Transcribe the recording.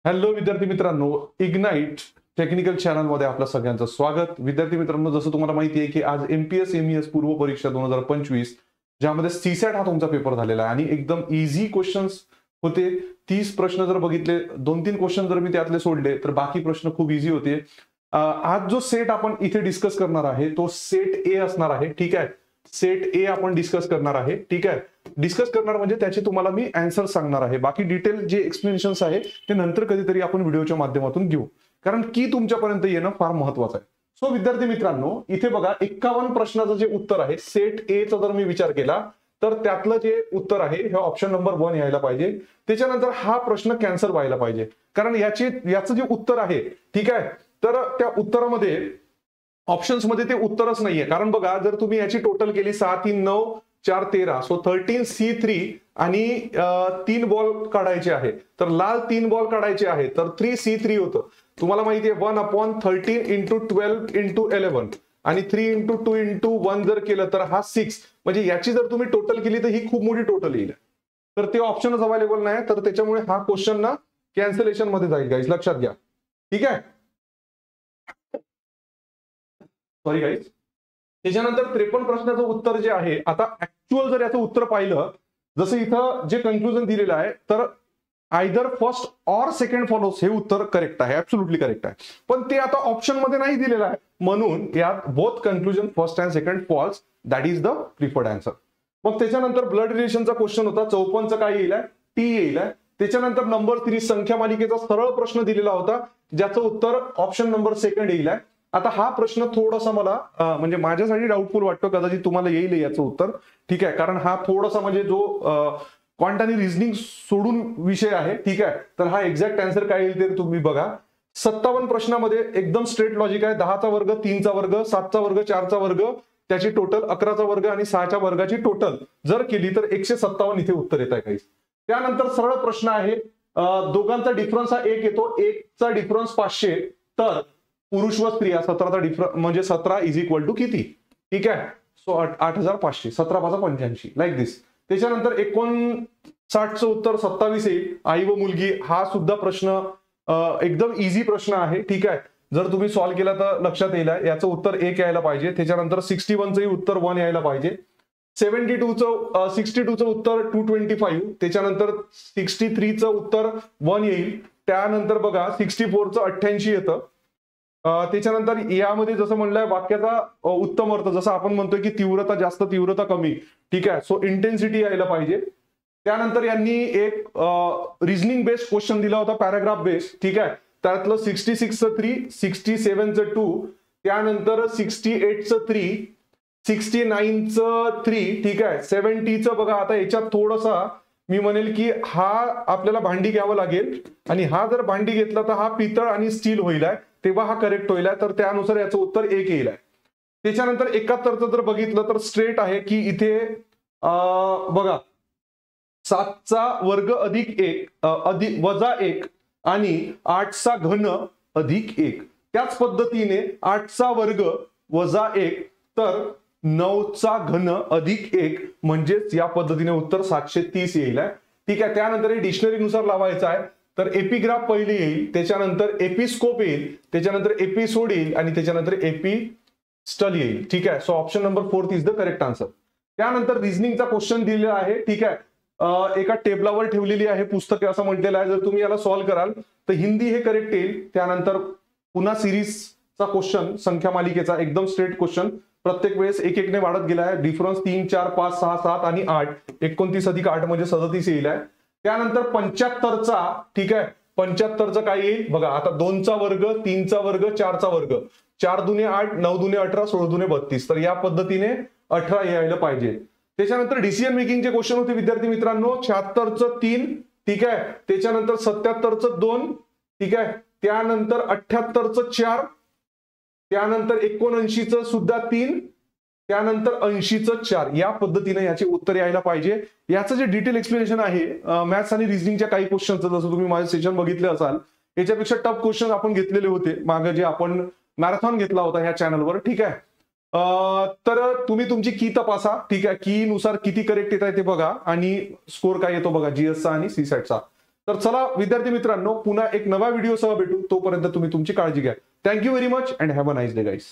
Hello विद्यार्थी मित्रांनो, ignite technical channel मध्ये आपलं सगळ्यांचं स्वागत. विद्यार्थी मित्रांनो, जसं तुम्हाला माहिती आहे की आज एमपीएस एमईएस पूर्व परीक्षा 2025 ज्यामध्ये सीसॅट हा तुमचा पेपर झालेला आहे आणि एकदम इझी क्वेश्चन्स होते. 30 प्रश्न जर बघितले, 2-3 क्वेश्चन जर मी त्यातले सोडले तर बाकी प्रश्न खूप इझी होते. आज जो सेट आपण इथे डिस्कस करणार आहे तो सेट ए असणार आहे. ठीक आहे, सेट ए आपण डिस्कस करणार आहे. ठीक आहे, डिस्कस करणार म्हणजे त्याचे तुम्हाला मी आन्सर सांगणार आहे. बाकी डिटेल जे एक्सप्लेनेशन्स आहे ते नंतर कधीतरी आपण व्हिडिओच्या माध्यमातून घेऊ, कारण की तुमच्यापर्यंत येणं फार महत्वाचं आहे. सो विद्यार्थी मित्रांनो, इथे बघा 51 प्रश्नाचं जे उत्तर आहे सेट ए चा जर मी विचार केला तर त्यातलं जे उत्तर आहे हे ऑप्शन नंबर 1 यायला पाहिजे. त्याच्यानंतर हा प्रश्न कॅन्सल व्हायला पाहिजे, कारण याचं जे उत्तर आहे, ठीक आहे, तर त्या उत्तरामध्ये ऑप्शन्स मध्ये ते उत्तरच नाहीये. कारण बघा, जर तुम्ही याची टोटल केली 6, 3, 9, 4, 13, सो 13C3 आणि 3 बॉल काढायचे आहे, तर लाल 3 बॉल काढायचे आहे, तर 3C3 होतं. तुम्हाला माहिती आहे 1/13 × 12 × 11 आणि 3 × 2 × 1 जर केलं तर हा 6, म्हणजे याची जर तुम्ही टोटल केली तर ही खूप मोठी टोटल येईल. तर ते ऑप्शनच अवेलेबल नाही, तर त्याच्यामुळे हा क्वेश्चन ना कॅन्सलेशन मध्ये जाईल गाईज, लक्षात घ्या. ठीक आहे, सॉरी गाईज. त्याच्यानंतर 53 प्रश्नाचं उत्तर जे आहे, आता ऍक्च्युअल जर याचं उत्तर पाहिलं, जसं इथं जे कन्क्लुजन दिलेलं आहे, तर either first or second follows हे उत्तर करेक्ट आहे, ऍब्सोल्युटली करेक्ट आहे. पण ते आता ऑप्शन मध्ये नाही दिलेलं आहे, म्हणून यात both conclusion first and second falls, that is the preferred answer. मग त्याच्यानंतर ब्लड रिलेशनचा क्वेश्चन होता. 54चं काय येईल, टी येईल. त्याच्यानंतर नंबर 3 संख्या मालिकेचा सरळ प्रश्न दिलेला होता, ज्याचं उत्तर ऑप्शन नंबर 2 येईल. आता हा प्रश्न थोडासा मला म्हणजे माझ्यासाठी डाऊटफुल वाटतो, कदाचित तुम्हाला येईल याचं उत्तर. ठीक आहे, कारण हा थोडासा म्हणजे जो क्वांट आणि रिझनिंग सोडून विषय आहे. ठीक आहे, तर हा एक्झॅक्ट आन्सर काय येईल ते तुम्ही बघा. 57 प्रश्नामध्ये एकदम स्ट्रेट लॉजिक आहे. 10चा वर्ग, 3चा वर्ग, 7चा वर्ग, 4चा वर्ग, त्याची टोटल 11चा वर्ग आणि 6च्या वर्गाची टोटल जर केली तर 157 इथे उत्तर येत आहे काही. त्यानंतर सरळ प्रश्न आहे, दोघांचा डिफरन्स हा 1 येतो, 1चा डिफरन्स 500, तर पुरुष व स्त्रिया 17चा डिफरन्स म्हणजे 17 इज इक्वल टू किती. ठीक आहे, सो 8500, 17×5 = 85, लाईक दिस. त्याच्यानंतर 59चं उत्तर 27 येईल. आई व मुलगी हा सुद्धा प्रश्न एकदम इझी प्रश्न आहे. ठीक आहे, जर तुम्ही सॉल्व्ह केला तर लक्षात येईल. याचं उत्तर 1 यायला पाहिजे. त्याच्यानंतर 61चंही उत्तर 1 यायला पाहिजे. 62चं उत्तर 225. त्याच्यानंतर 63चं उत्तर 1 येईल. त्यानंतर बघा 64चं 88 येतं. त्याच्यानंतर यामध्ये जसं म्हणलंय वाक्याचा उत्तम अर्थ, जसं आपण म्हणतोय की तीव्रता जास्त, तीव्रता कमी. ठीक आहे, सो इंटेन्सिटी यायला पाहिजे. त्यानंतर यांनी एक रिझनिंग बेस्ड क्वेश्चन दिला होता, पॅराग्राफ बेस्ड. ठीक आहे, त्यातलं 66चं 3, 67चं 2, त्यानंतर 68चं 3, 69चं 3. ठीक आहे, 70चं बघा. आता याच्यात थोडासा मी म्हणेल की हा आपल्याला भांडी घ्यावं लागेल, आणि हा जर भांडी घेतला तर हा पितळ आणि स्टील होईल, तेव्हा हा करेक्ट होईल. तर त्यानुसार याचं उत्तर 1 येईल. त्याच्यानंतर 71चं जर बघितलं तर स्ट्रेट आहे की इथे बघा 7चा वर्ग अधिक 1 वजा 1 आणि 8चा घन अधिक 1. त्याच पद्धतीने 8चा वर्ग वजा 1 तर 9चा घन अधिक 1, म्हणजेच या पद्धतीने उत्तर 730 येईल. ठीक आहे, त्यानंतर हे डिक्शनरीनुसार लावायचं आहे. तर एपिग्राफ पहिले येईल, त्याच्यानंतर एपिस्कोप येईल, त्याच्यानंतर एपिसोड येईल आणि त्याच्यानंतर एपिस्टल येईल. ठीक आहे, so option number 4 is the correct answer. त्यानंतर रिझनिंगचा क्वेश्चन दिलेला आहे. ठीक आहे, एका टेबलावर ठेवलेली आहे पुस्तके असं म्हटलेलं आहे. जर तुम्ही याला सॉल्व्ह कराल तर हिंदी हे करेक्ट येईल. त्यानंतर पुन्हा सिरीजचा क्वेश्चन, संख्या मालिकेचा एकदम स्ट्रेट क्वेश्चन, प्रत्येक वेळेस 1-1ने वाढत गेला आहे. डिफरन्स 3, 4, 5, 6, 7 आणि 8, 29 अधिक 8 म्हणजे 37 येईल. त्यानंतर 75चा, ठीक आहे, 75चं काय येईल बघा. आता 2चा वर्ग, 3चा वर्ग, 4चा वर्ग, 4 दुने 8, 9 दुने 18, 16 दुने 32, तर या पद्धतीने 18 यायला पाहिजे. त्याच्यानंतर डिसिजन मेकिंगचे क्वेश्चन होते विद्यार्थी मित्रांनो. 76चं 3, ठीक आहे, त्याच्यानंतर 77चं 2, ठीक आहे, त्यानंतर 78चं 4, त्यानंतर 79चं सुद्धा 3, त्यानंतर 80चं 4. या पद्धतीने याचे उत्तर यायला पाहिजे. याचं जे डिटेल एक्सप्लेनेशन आहे मॅथ्स आणि रिझनिंगच्या काही क्वेश्चनचं, जसं तुम्ही माझे सेशन बघितले असाल, याच्यापेक्षा टफ क्वेश्चन आपण घेतलेले होते मागे, जे आपण मॅरेथॉन घेतला होता ह्या चॅनलवर. ठीक आहे, तर तुम्ही तुमची की तपासा. ठीक आहे, की नुसार किती करेक्ट येत आहे ते बघा आणि स्कोर काय येतो बघा जीएसचा आणि सीसॅटचा. तर चला विद्यार्थी मित्रांनो, पुन्हा एक नवा व्हिडिओसह भेटू. तोपर्यंत तुम्ही तुमची काळजी घ्या. Thank you very much and have a nice day guys.